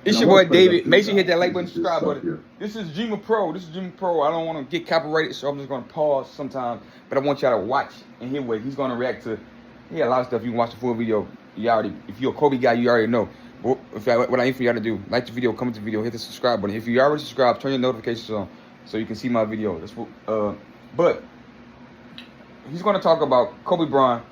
It's your boy David. Make sure you hit that like button, subscribe button. This is Jima Pro. I don't want to get copyrighted, so I'm just going to pause sometimes. But I want y'all to watch and hear what he's going to react to. He had a lot of stuff. You can watch the full video. If you're a Kobe guy, you already know. But what I need for y'all to do, like the video, comment the video, hit the subscribe button. If you already subscribed, turn your notifications on so you can see my video. That's what, but he's going to talk about Kobe Bryant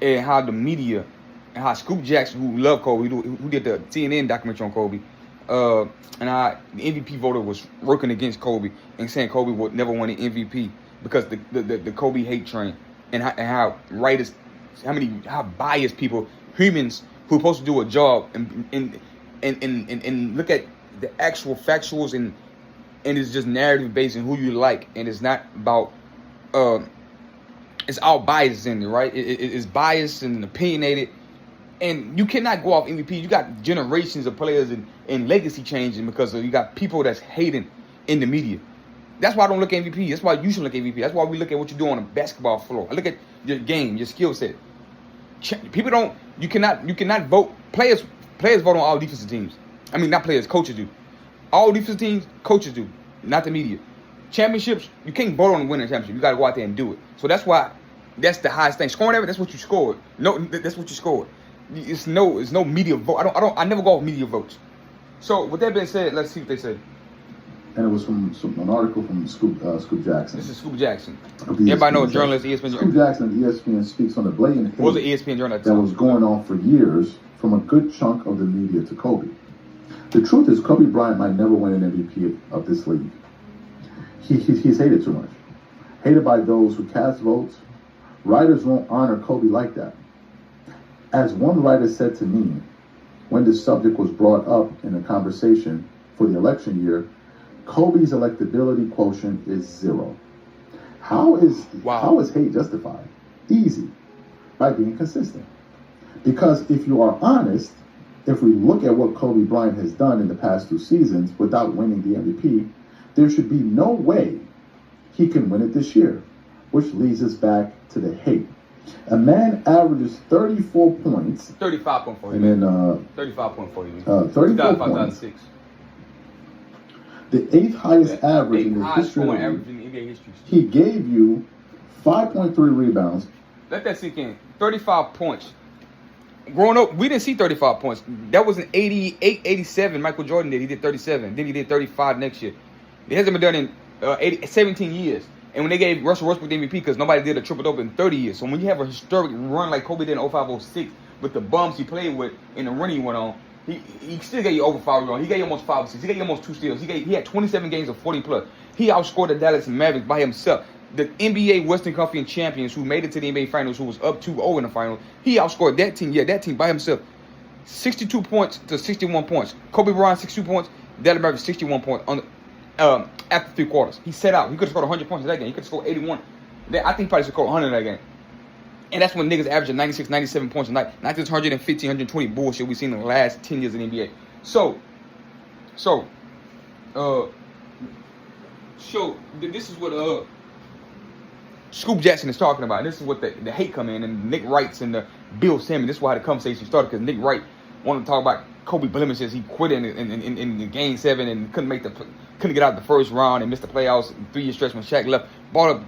and how the media and how Scoop Jackson, who loved Kobe, who did the CNN documentary on Kobe, and how the MVP voter was working against Kobe and saying Kobe would never win an MVP because the Kobe hate train, and how writers, how biased people, humans who are supposed to do a job and look at the actual factuals and it's just narrative based on who you like, and it's not about it's all bias in it, right? It's biased and opinionated. And you cannot go off MVP. You got generations of players and legacy changing because you got people that's hating in the media. That's why I don't look at MVP. That's why you should look at MVP. That's why we look at what you do on the basketball floor. I look at your game, your skill set. People don't. You cannot vote. Players vote on all defensive teams. I mean, not players. Coaches do. All defensive teams, coaches do. Not the media. Championships, you can't vote on the winning championship. You got to go out there and do it. So that's why. That's the highest thing. Scoring ever. That's what you scored. No, that's what you scored. It's no media vote. I never go off media votes. So with that being said, let's see what they say. And it was from an article from Scoop Jackson. This is Scoop Jackson. Everybody knows journalist, ESPN. Scoop Jackson of ESPN speaks on the blatant hate was an ESPN journalist that was going on for years from a good chunk of the media to Kobe. The truth is, Kobe Bryant might never win an MVP of this league. He's hated too much. Hated by those who cast votes. Writers won't honor Kobe like that. As one writer said to me, when this subject was brought up in a conversation for the election year, Kobe's electability quotient is 0. How is hate justified? Easy, by being consistent. Because if you are honest, if we look at what Kobe Bryant has done in the past 2 seasons without winning the MVP, there should be no way he can win it this year, which leads us back to the hate. A man averages 34 points. 35.4. And then 35.4. 34 points. The 8th highest average in the history of the NBA history. He gave you 5.3 rebounds. Let that sink in. 35 points. Growing up, we didn't see 35 points. That was in 88, 87. Michael Jordan did. He did 37. Then he did 35 next year. It hasn't been done in 17 years. And when they gave Russell Westbrook the MVP because nobody did a triple-double in 30 years. So when you have a historic run like Kobe did in 05-06 with the bums he played with and the run he went on, he still gave you over 5 rebounds. He gave you almost 5 assists. He gave you almost 2 steals. He had 27 games of 40+. He outscored the Dallas Mavericks by himself. The NBA Western Conference champions who made it to the NBA Finals, who was up 2-0 in the finals, he outscored that team. Yeah, that team by himself. 62 points to 61 points. Kobe Bryant, 62 points. Dallas Mavericks, 61 points after 3 quarters. He set out. He could have scored 100 points in that game. He could have scored 81. I think he probably scored 100 in that game. And that's when niggas averaging 96, 97 points a night. Not this 115, 120 bullshit we've seen in the last 10 years in the NBA. This is what Scoop Jackson is talking about. And this is what the hate come in, and Nick Wrights and the Bill Simmons. This is why the conversation started, because Nick Wright wanted to talk about Kobe blemishes. He quit in Game 7 and couldn't get out the first round and missed the playoffs. 3-year stretch when Shaq left. Brought up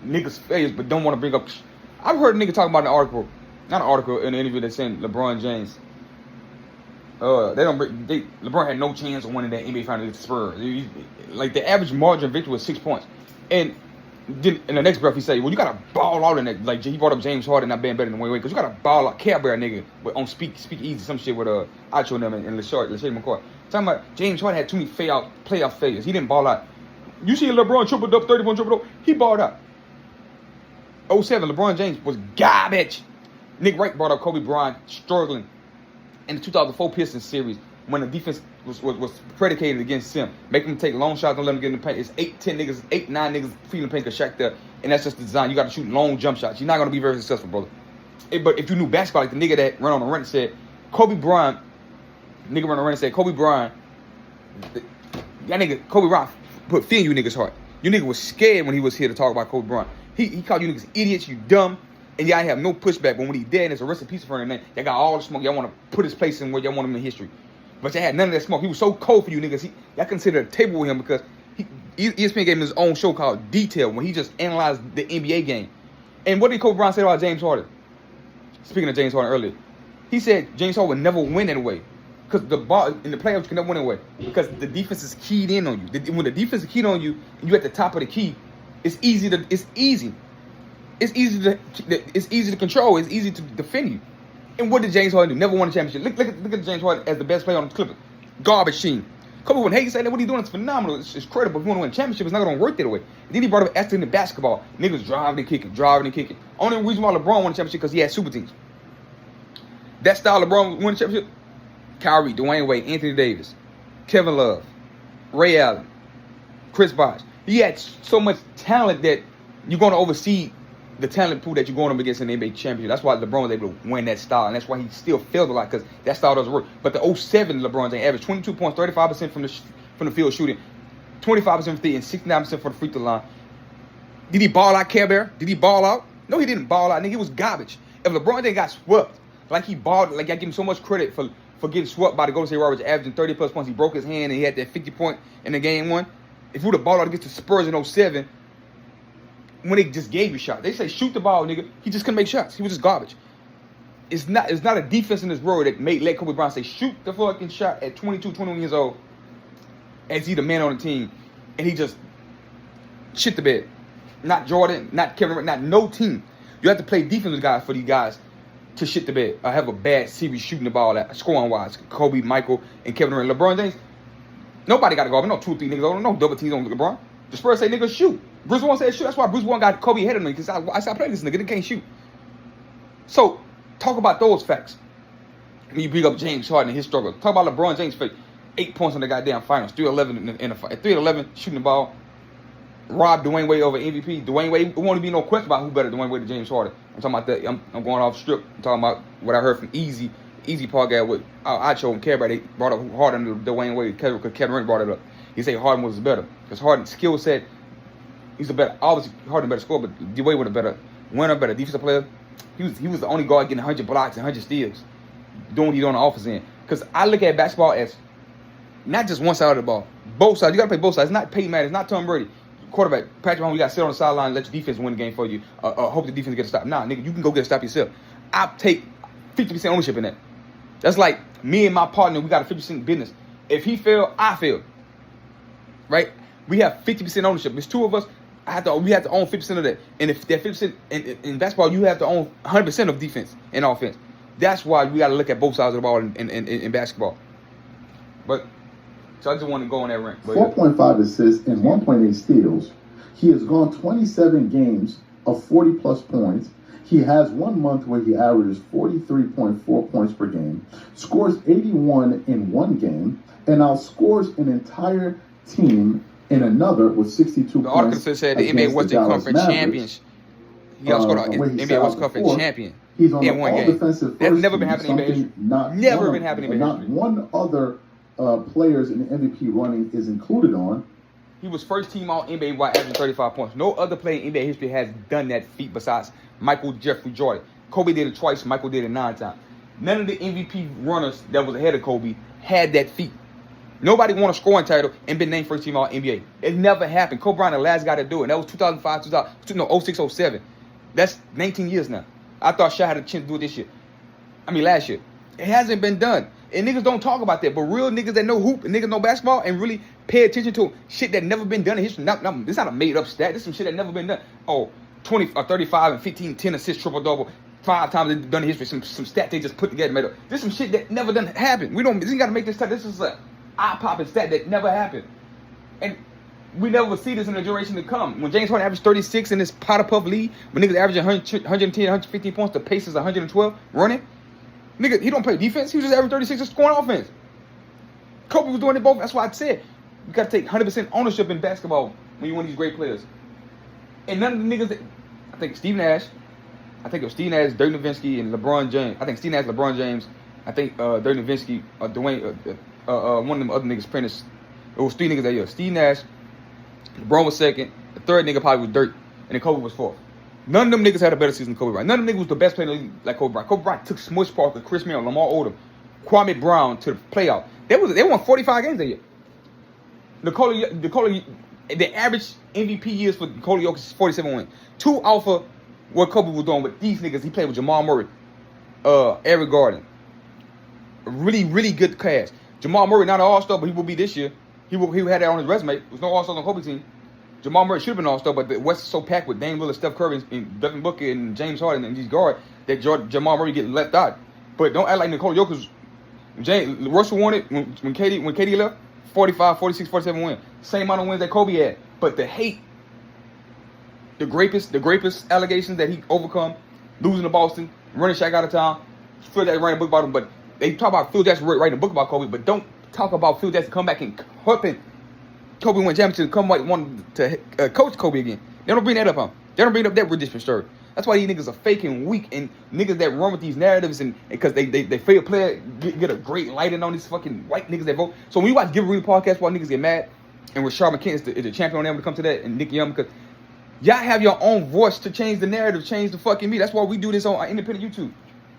niggas' failures, but don't want to bring up. I've heard a nigga talk about in an interview that's saying LeBron James. LeBron had no chance of winning that NBA Finals against the Spurs. Like the average margin of victory was 6 points, and then in the next breath he said, "Well, you gotta ball out in that." Like he brought up James Harden not being better than Wayne Wade, because you gotta ball out. Care Bear nigga, but on speak easy some shit with Acho and them and LeShade McCoy. Talking about James Harden had too many playoff failures. He didn't ball out. You see LeBron triple up 31 triple double. He balled out. 07, LeBron James was garbage. Nick Wright brought up Kobe Bryant struggling in the 2004 Pistons series when the defense was predicated against him. Make him take long shots, don't let him get in the paint. It's 8, 9 niggas feeding the paint because Shaq there, and that's just the design. You got to shoot long jump shots. You're not going to be very successful, brother. But if you knew basketball, like the nigga that ran on the run said, Kobe Bryant, that nigga Kobe Bryant put fear in you niggas' heart. You nigga was scared when he was here to talk about Kobe Bryant. He called you niggas idiots, you dumb, and y'all have no pushback. But when he's dead and it's a rest in peace for him, y'all got all the smoke. Y'all want to put his place in where y'all want him in history. But you had none of that smoke. He was so cold for you niggas. I consider a table with him because ESPN gave him his own show called Detail when he just analyzed the NBA game. And what did Kobe Bryant say about James Harden? Speaking of James Harden earlier, he said James Harden would never win anyway. Because the ball in the playoffs can never win anyway. Because the defense is keyed in on you. When the defense is keyed on you and you're at the top of the key, it's easy to control. It's easy to defend you. And what did James Harden do? Never won a championship. Look at James Harden as the best player on the Clippers. Garbage team. Kobe wouldn't hate you say that what he's doing is phenomenal. It's credible. If you want to win a championship, it's not going to work that way. And then he brought up accident in basketball. Niggas driving and kicking. Only reason why LeBron won a championship because he had super teams. That style LeBron won a championship. Kyrie, Dwayne Wade, Anthony Davis, Kevin Love, Ray Allen, Chris Bosh. He had so much talent that you're going to oversee the talent pool that you're going up against in the NBA championship. That's why LeBron was able to win that style, and that's why he still failed a lot because that style doesn't work. But the 07 LeBron James averaged 22 points, 35% from the field shooting, 25% from three, and 69% for the free throw line. Did he ball out, Care Bear? Did he ball out? No, he didn't ball out. Nigga, he was garbage. If LeBron James got swept, like he balled, like I give him so much credit for getting swept by the Golden State Warriors, averaging 30 plus points. He broke his hand and he had that 50 point in the game one. If he would have balled out against the Spurs in 07, when they just gave you shots, they say shoot the ball, nigga. He just couldn't make shots. He was just garbage. It's not a defense in this world that let Kobe Bryant say shoot the fucking shot at 22, 21 years old, as he the man on the team, and he just shit the bed. Not Jordan, not Kevin, not no team. You have to play defense with guys for these guys to shit the bed. I have a bad series shooting the ball at scoring wise. Kobe, Michael, and Kevin Durant. LeBron James, nobody got to go. No 2 or 3 niggas over. No double teams on LeBron. The Spurs say niggas shoot. Bruce Warren said shoot. That's why Bruce Warren got Kobe ahead of me because I stopped playing this nigga. They can't shoot. So talk about those facts. When you bring up James Harden and his struggle. Talk about LeBron James for 8 points in the goddamn finals. 3-11 in the fight. 3-11 shooting the ball. Robbed Dwayne Wade over MVP. Dwayne Wade, there won't be no question about who better Dwayne Wade or James Harden. I'm talking about that. I'm going off strip. I'm talking about what I heard from Easy podcast with Acho and Care. They brought up Harden to Dwayne Wade because Kevin Durant brought it up. He said Harden was better because Harden's skill set. He's a better. Obviously, Harden better score, but Dwayne was a better winner, better defensive player. He was the only guard getting 100 blocks and 100 steals, doing what he doing on the offense end. Because I look at basketball as not just one side of the ball, both sides. You got to play both sides. It's not Peyton Manning. It's not Tom Brady. Quarterback, Patrick Mahomes, you got to sit on the sideline and let your defense win the game for you. Hope the defense gets a stop. Nah, nigga, you can go get a stop yourself. I'll take 50% ownership in that. That's like me and my partner, we got a 50% business. If he failed, I failed. Right? We have 50% ownership. There's 2 of us. We have to own 50% of that. And if that 50% in basketball, you have to own 100% of defense and offense. That's why we got to look at both sides of the ball in basketball. But so I just want to go on that rant. 4.5 assists and 1.8 steals. He has gone 27 games of 40 plus points. He has 1 month where he averages 43.4 points per game, scores 81 in 1 game, and outscores an entire team in another with 62 points. The article said the NBA Western Conference champions. He also scored an NBA Western Conference champion He's on in the 1 game. all-defensive That's first never been team, happening in NBA history. something Never been happening in NBA not history. one other players in the MVP running is included on. He was first team all NBA while averaging 35 points. No other player in NBA history has done that feat besides Michael Jeffrey Jordan. Kobe did it twice. Michael did it 9 times. None of the MVP runners that was ahead of Kobe had that feat. Nobody won a scoring title and been named first team all NBA. It never happened. Kobe Bryant, the last guy to do it. And that was 2005, 06, 07. That's 19 years now. I thought Shaq had a chance to do it this year. Last year. It hasn't been done. And niggas don't talk about that. But real niggas that know hoop and niggas know basketball and really pay attention to shit that never been done in history. This not a made up stat. This is some shit that never been done. 35 and 15, 10 assists, triple double. 5 times they've done in history. Some stat they just put together, made up. This is some shit that never done happened. We gotta make this stat. This is a eye-popping stat that never happened. And we never will see this in the generation to come. When James Harden averaged 36 in this Potter Puff league, when niggas averaging 110, 115 points, the Pacers 112 running. Nigga, he don't play defense. He was just averaging 36 and scoring offense. Kobe was doing it both. That's why I said you got to take 100% ownership in basketball when you win these great players. And none of the niggas that, I think Steve Nash, Dirk Nowitzki, and LeBron James. I think Steve Nash, LeBron James. I think Dirk Nowitzki, Dwayne, one of them other niggas, Prentice. It was 3 niggas that year. Steve Nash, LeBron was 2nd. The 3rd nigga probably was Dirk, and then Kobe was 4th. None of them niggas had a better season than Kobe Bryant. None of them niggas was the best player in the league like Kobe Bryant. Kobe Bryant took Smush Parker, Chris Mill, Lamar Odom, Kwame Brown to the playoff. They won 45 games that year. The average MVP years for Nikola Jokic is 47 wins. 2 alpha what Kobe was doing with these niggas. He played with Jamal Murray, Eric Gordon. Really, really good cast. Jamal Murray not an all-star, but he will be this year. He had that on his resume. There's no all-stars on Kobe team. Jamal Murray should have been an all-star, but the West is so packed with Dame Lillard, Steph Curry, and Devin Booker, and James Harden, and these guards that Jamal Murray get left out. But don't act like Nikola Jokic. Russell won it when KD left. 45, 46, 47 wins. Same amount of wins that Kobe had. But the hate, the grapist allegations that he overcome, losing to Boston, running Shaq out of town. Phil Jackson writing a book about him, but they talk about Phil Jackson writing a book about Kobe, but don't talk about Phil Jackson come back and helping Kobe win championship, come like one to coach Kobe again. They don't bring that up, huh? They don't bring up that redemption story. That's why these niggas are fake and weak, and niggas that run with these narratives and because they fail player get a great lighting on these fucking white niggas that vote. So when you watch Give Arena podcast, why niggas get mad, and Rashard McKenzie is the champion on them to come to that, and Nick Young, because y'all have your own voice to change the narrative, change the fucking me. That's why we do this on our independent YouTube.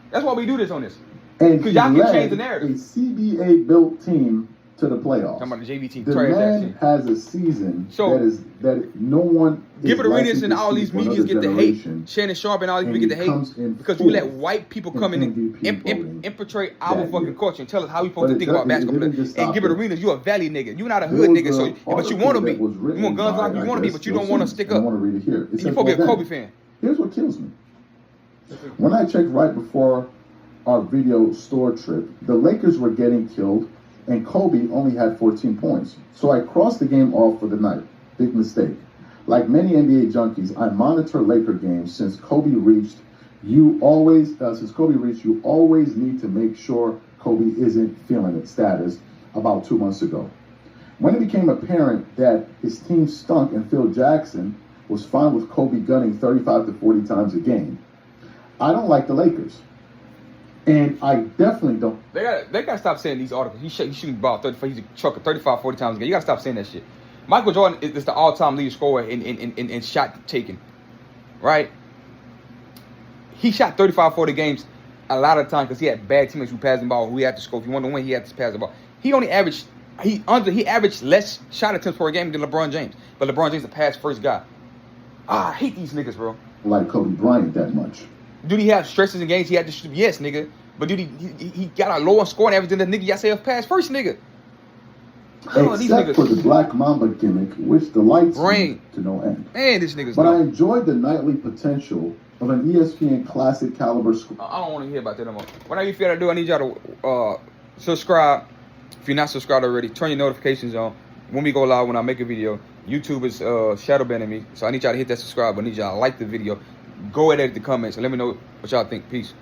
That's why we do this on this. Because y'all can change the narrative. A CBA built team to the playoffs. Talking about the JV team. The man has a season that no one. Give it Arenas and all these medias get the hate. Shannon Sharp and all these people get the hate because we let white people come in and infiltrate our fucking culture and tell us how we supposed to think about basketball. And Give it Arenas, you a valley nigga. You not a hood nigga, so but you want to be. You want guns like you want to be, but you don't want to stick up. I want to read it here. You supposed to be a Kobe fan. Here's what kills me. When I checked right before our video store trip, the Lakers were getting killed, and Kobe only had 14 points. So I crossed the game off for the night. Big mistake. Like many NBA junkies, I monitor Laker games since Kobe reached. You always need to make sure Kobe isn't feeling it status about 2 months ago. When it became apparent that his team stunk and Phil Jackson was fine with Kobe gunning 35 to 40 times a game, I don't like the Lakers. And I definitely don't. They gotta stop saying these articles. He's shooting ball 35. He's a trucker 35, 40 times a game. You gotta stop saying that shit. Michael Jordan is the all-time leading scorer in shot taking, right? He shot 35, 40 games a lot of times because he had bad teammates who passed the ball, who he had to score. If you want to win, he had to pass the ball. He averaged less shot attempts per game than LeBron James. But LeBron James is the pass first guy. I hate these niggas, bro. Like Kobe Bryant that much. Dude, he have stresses in games he had to shoot. Yes, nigga. But dude, he got a lower scoring average than the nigga y'all say pass first, nigga. Except for the Black Mamba gimmick, which delights me to no end. Man, this nigga's But I enjoyed the nightly potential of an ESPN classic caliber score. I don't want to hear about that no more. Whatever you feel to do, I need y'all to subscribe. If you're not subscribed already, turn your notifications on. When we go live, when I make a video, YouTube is shadow banning me. So I need y'all to hit that subscribe. I need y'all to like the video. Go ahead at the comments and let me know what y'all think. Peace.